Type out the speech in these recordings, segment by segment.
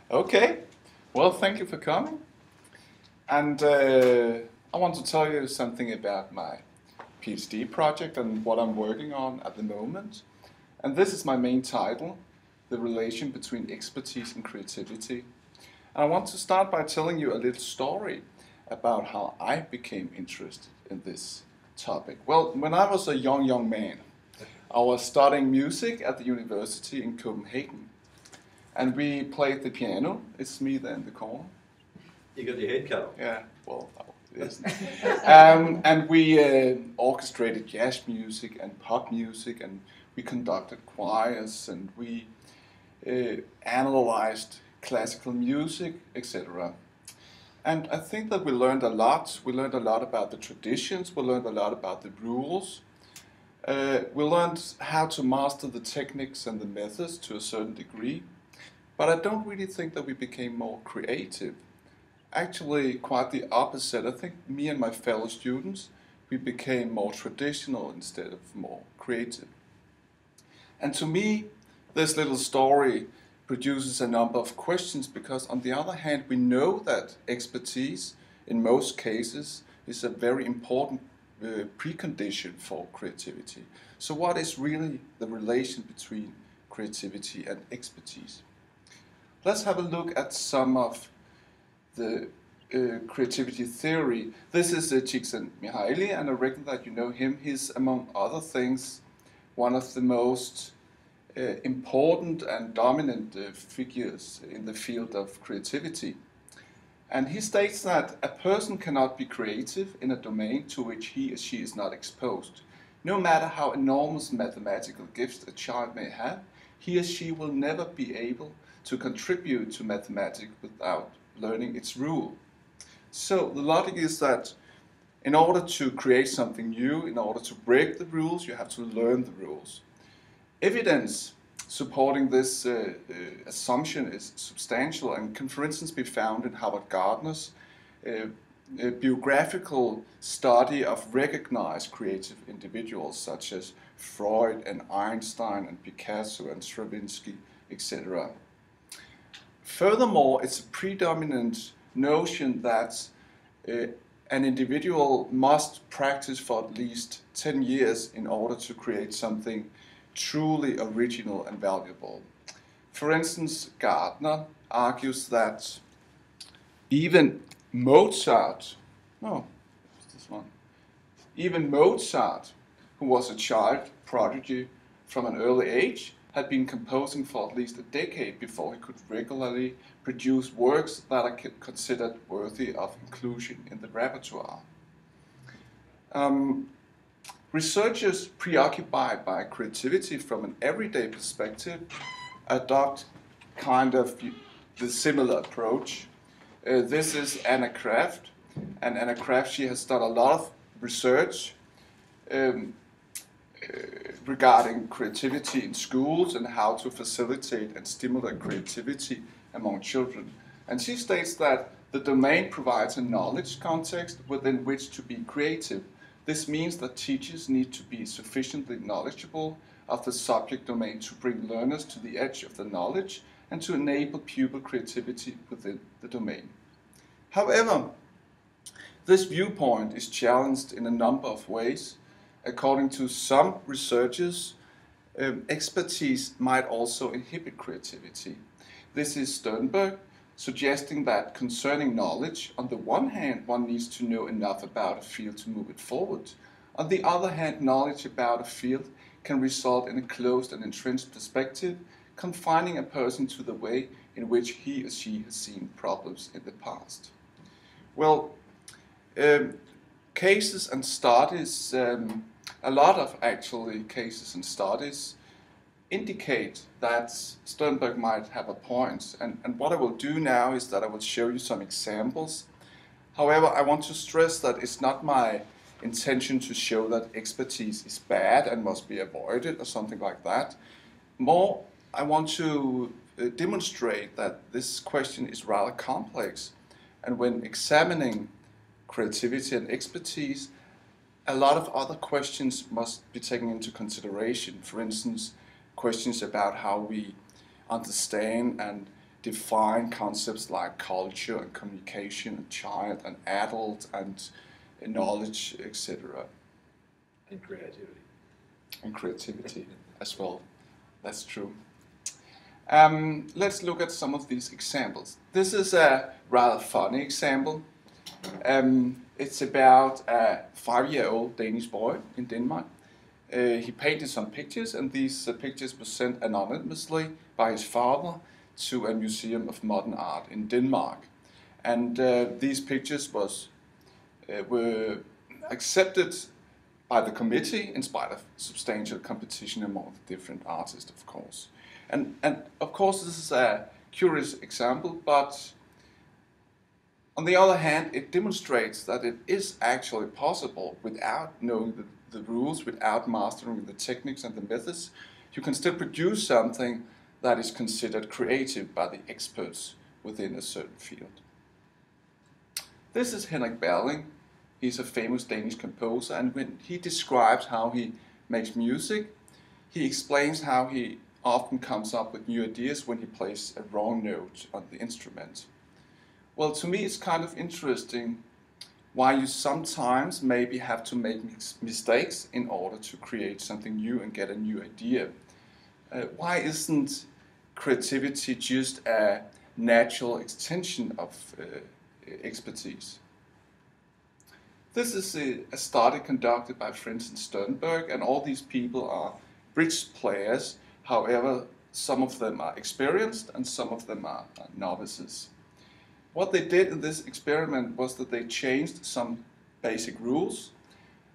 Okay, well, thank you for coming. And I want to tell you something about my PhD project and what I'm working on at the moment. And this is my main title, The Relation Between Expertise and Creativity. And I want to start by telling you a little story about how I became interested in this topic. Well, when I was a young man, I was studying music at the university in Copenhagen. And we played the piano. It's me there in the corner. You got your head cut off. Yeah, well, it isn't. And we orchestrated jazz music and pop music, and we conducted choirs, and we analyzed classical music, etc. And I think that we learned a lot. We learned a lot about the traditions. We learned a lot about the rules. We learned how to master the techniques and the methods to a certain degree. But I don't really think that we became more creative. Actually, quite the opposite. I think me and my fellow students, we became more traditional instead of more creative. And to me, this little story produces a number of questions because on the other hand, we know that expertise, in most cases, is a very important precondition for creativity. So what is really the relation between creativity and expertise? Let's have a look at some of the creativity theory. This is Csikszentmihalyi, and I reckon that you know him. He's, among other things, one of the most important and dominant figures in the field of creativity. And he states that a person cannot be creative in a domain to which he or she is not exposed. No matter how enormous mathematical gifts a child may have, he or she will never be able to contribute to mathematics without learning its rule. So the logic is that in order to create something new, in order to break the rules, you have to learn the rules. Evidence supporting this assumption is substantial and can, for instance, be found in Howard Gardner's biographical study of recognized creative individuals such as Freud and Einstein and Picasso and Stravinsky, etc. Furthermore, it's a predominant notion that an individual must practice for at least 10 years in order to create something truly original and valuable. For instance, Gardner argues that even Mozart, who was a child prodigy from an early age, had been composing for at least a decade before he could regularly produce works that are considered worthy of inclusion in the repertoire. Researchers preoccupied by creativity from an everyday perspective adopt kind of the similar approach. This is Anna Kraft, and Anna Kraft, she has done a lot of research regarding creativity in schools and how to facilitate and stimulate creativity among children. And she states that the domain provides a knowledge context within which to be creative. This means that teachers need to be sufficiently knowledgeable of the subject domain to bring learners to the edge of the knowledge and to enable pupil creativity within the domain. However, this viewpoint is challenged in a number of ways. According to some researchers, expertise might also inhibit creativity. This is Sternberg suggesting that concerning knowledge, on the one hand, one needs to know enough about a field to move it forward. On the other hand, knowledge about a field can result in a closed and entrenched perspective, confining a person to the way in which he or she has seen problems in the past. Well, cases and studies, a lot of actually cases and studies indicate that Sternberg might have a point. And what I will do now is that I will show you some examples. However, I want to stress that it's not my intention to show that expertise is bad and must be avoided or something like that. More, I want to demonstrate that this question is rather complex. And when examining creativity and expertise, a lot of other questions must be taken into consideration. For instance, questions about how we understand and define concepts like culture and communication and child and adult and knowledge, etc. And creativity. And creativity as well. That's true. Let's look at some of these examples. This is a rather funny example. It's about a 5-year-old Danish boy in Denmark. He painted some pictures, and these pictures were sent anonymously by his father to a museum of modern art in Denmark. And these pictures were accepted by the committee in spite of substantial competition among different artists, of course. And of course, this is a curious example, but on the other hand, it demonstrates that it is actually possible without knowing the rules, without mastering the techniques and the methods. You can still produce something that is considered creative by the experts within a certain field. This is Henrik Berling. He's a famous Danish composer, and when he describes how he makes music, he explains how he often comes up with new ideas when he plays a wrong note on the instrument. Well, to me it's kind of interesting why you sometimes maybe have to make mistakes in order to create something new and get a new idea. Why isn't creativity just a natural extension of expertise? This is a study conducted by Friends in Sternberg, and all these people are bridge players. However, some of them are experienced and some of them are novices. What they did in this experiment was that they changed some basic rules,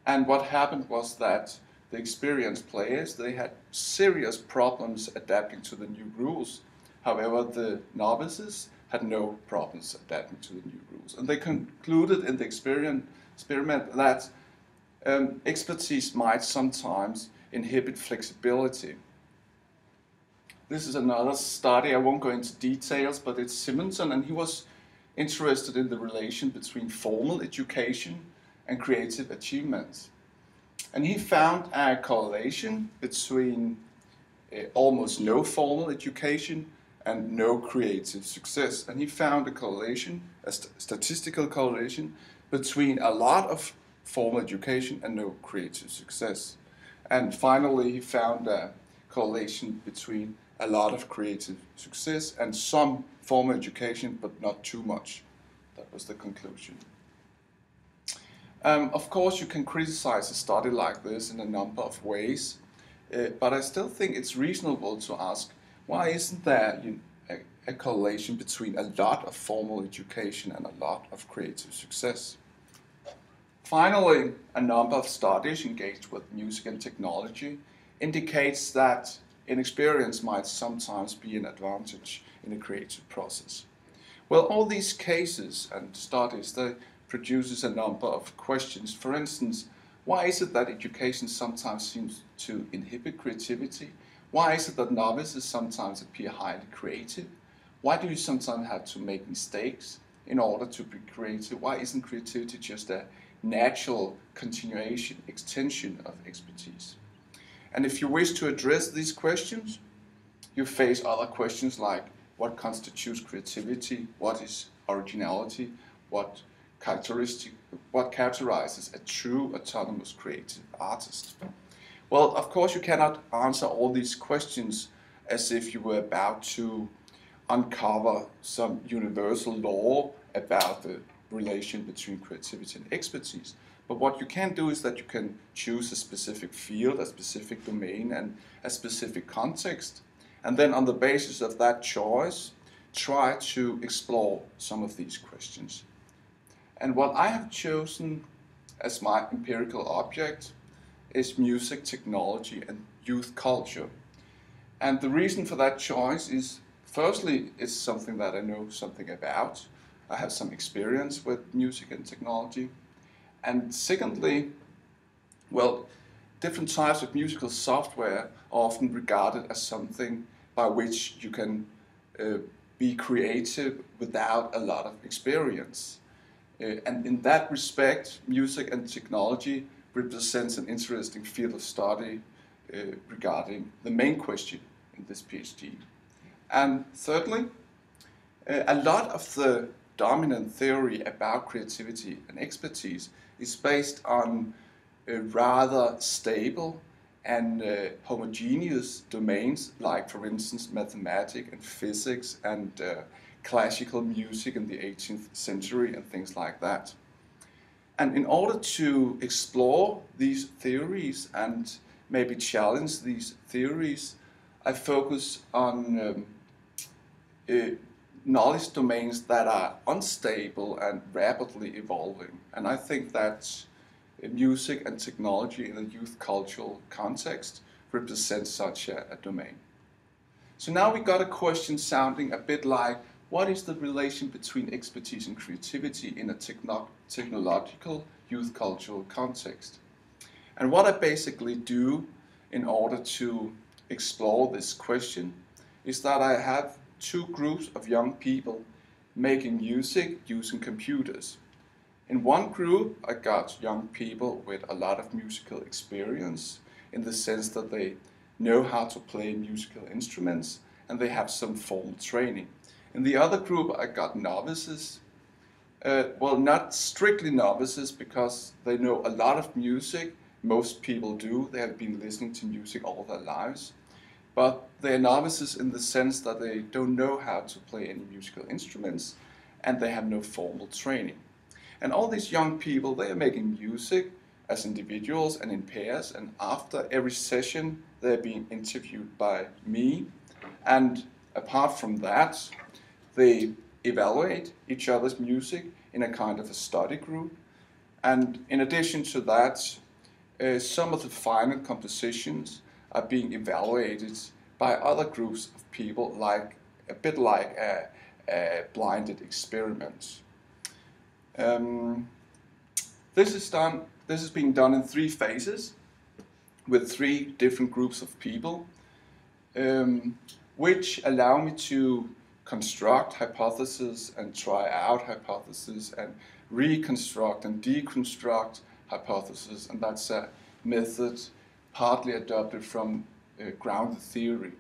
and what happened was that the experienced players, they had serious problems adapting to the new rules. However, the novices had no problems adapting to the new rules. And they concluded in the experiment that expertise might sometimes inhibit flexibility. This is another study, I won't go into details, but it's Simonson, and he was interested in the relation between formal education and creative achievements. And he found a correlation between almost no formal education and no creative success. And he found a correlation, a statistical correlation, between a lot of formal education and no creative success. And finally, he found a correlation between a lot of creative success and some formal education, but not too much. That was the conclusion. Of course, you can criticize a study like this in a number of ways, but I still think it's reasonable to ask, why isn't there a correlation between a lot of formal education and a lot of creative success? Finally, a number of studies engaged with music and technology indicates that inexperience might sometimes be an advantage in a creative process. Well, all these cases and studies, they produces a number of questions. For instance, why is it that education sometimes seems to inhibit creativity? Why is it that novices sometimes appear highly creative? Why do you sometimes have to make mistakes in order to be creative? Why isn't creativity just a natural continuation, extension of expertise? And if you wish to address these questions, you face other questions like what constitutes creativity, what is originality, what characterizes a true autonomous creative artist. Well, of course you cannot answer all these questions as if you were about to uncover some universal law about the relation between creativity and expertise. But what you can do is that you can choose a specific field, a specific domain, and a specific context, and then on the basis of that choice, try to explore some of these questions. And what I have chosen as my empirical object is music, technology, and youth culture. And the reason for that choice is, firstly, it's something that I know something about. I have some experience with music and technology. And secondly, well, different types of musical software are often regarded as something by which you can be creative without a lot of experience. And in that respect, music and technology represents an interesting field of study regarding the main question in this PhD. And thirdly, a lot of the dominant theory about creativity and expertise is based on rather stable and homogeneous domains, like for instance mathematics and physics and classical music in the 18th century and things like that. And in order to explore these theories and maybe challenge these theories, I focus on knowledge domains that are unstable and rapidly evolving. And I think that music and technology in a youth cultural context represents such a domain. So now we got a question sounding a bit like, what is the relation between expertise and creativity in a technological youth cultural context? And what I basically do in order to explore this question is that I have two groups of young people making music using computers. In one group, I got young people with a lot of musical experience in the sense that they know how to play musical instruments and they have some formal training. In the other group, I got novices. Well, not strictly novices because they know a lot of music. Most people do. They have been listening to music all their lives. But they're novices in the sense that they don't know how to play any musical instruments and they have no formal training. And all these young people, they are making music as individuals and in pairs, and after every session they're being interviewed by me. And apart from that, they evaluate each other's music in a kind of a study group. And in addition to that, some of the final compositions are being evaluated by other groups of people, like a bit like a blinded experiment. This is being done in 3 phases with 3 different groups of people, which allow me to construct hypotheses and try out hypotheses and reconstruct and deconstruct hypotheses, and that's a method partly adopted from grounded theory.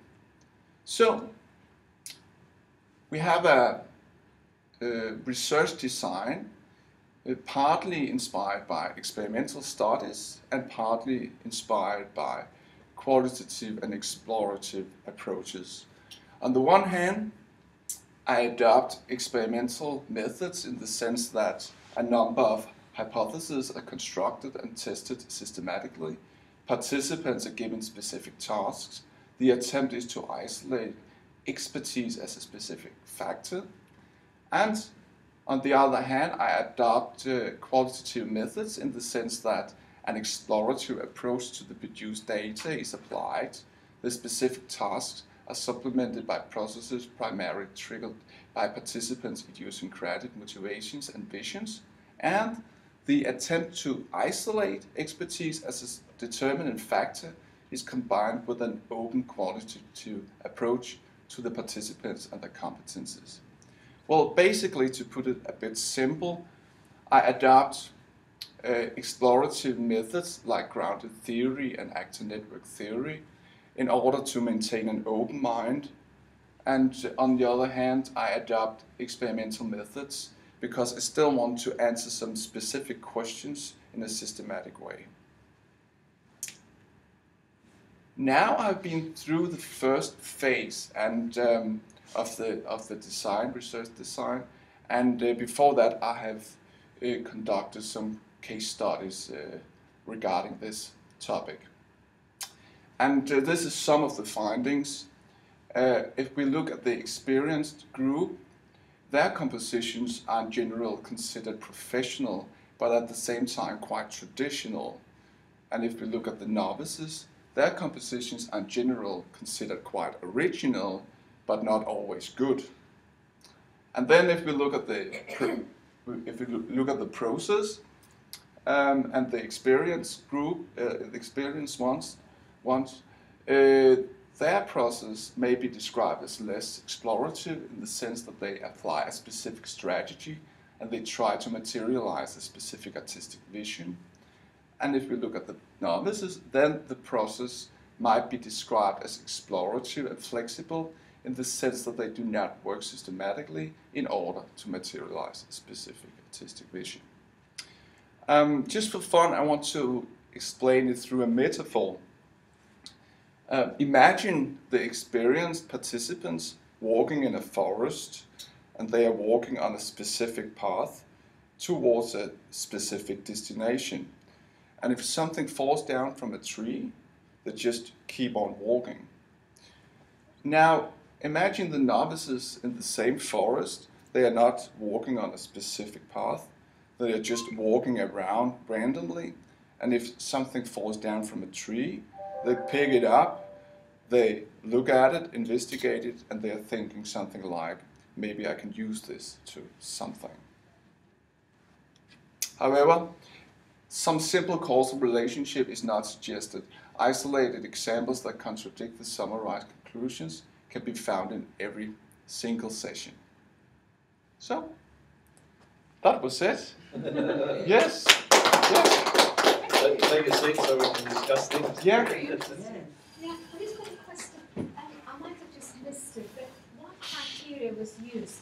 So we have a research design partly inspired by experimental studies and partly inspired by qualitative and explorative approaches. On the one hand, I adopt experimental methods in the sense that a number of hypotheses are constructed and tested systematically. Participants are given specific tasks. The attempt is to isolate expertise as a specific factor. And on the other hand, I adopt qualitative methods in the sense that an exploratory approach to the produced data is applied. The specific tasks are supplemented by processes primarily triggered by participants' idiosyncratic motivations and visions, and the attempt to isolate expertise as a determinant factor is combined with an open qualitative approach to the participants and their competences. Well, basically, to put it a bit simple, I adopt explorative methods like grounded theory and actor network theory in order to maintain an open mind. And on the other hand, I adopt experimental methods because I still want to answer some specific questions in a systematic way. Now I've been through the first phase and of the design, research design, and before that I have conducted some case studies regarding this topic. And this is some of the findings. If we look at the experienced group, their compositions are in general considered professional, but at the same time quite traditional. And if we look at the novices, their compositions are in general considered quite original, but not always good. And then if we look at the process and the experienced group, the experienced ones, their process may be described as less explorative in the sense that they apply a specific strategy and they try to materialize a specific artistic vision. And if we look at the novices, then the process might be described as explorative and flexible in the sense that they do not work systematically in order to materialize a specific artistic vision. Just for fun, I want to explain it through a metaphor. Imagine the experienced participants walking in a forest, and they are walking on a specific path towards a specific destination. And if something falls down from a tree, they just keep on walking. Now, imagine the novices in the same forest. They are not walking on a specific path. They are just walking around randomly. And if something falls down from a tree, they pick it up, they look at it, investigate it, and they are thinking something like, maybe I can use this to something. However, some simple causal relationship is not suggested. Isolated examples that contradict the summarized conclusions can be found in every single session. So, that was it. Yes. Yes. Take a seat so we can discuss things. Yeah. Yeah, I've just got a question. I might have just missed it, but what criteria was used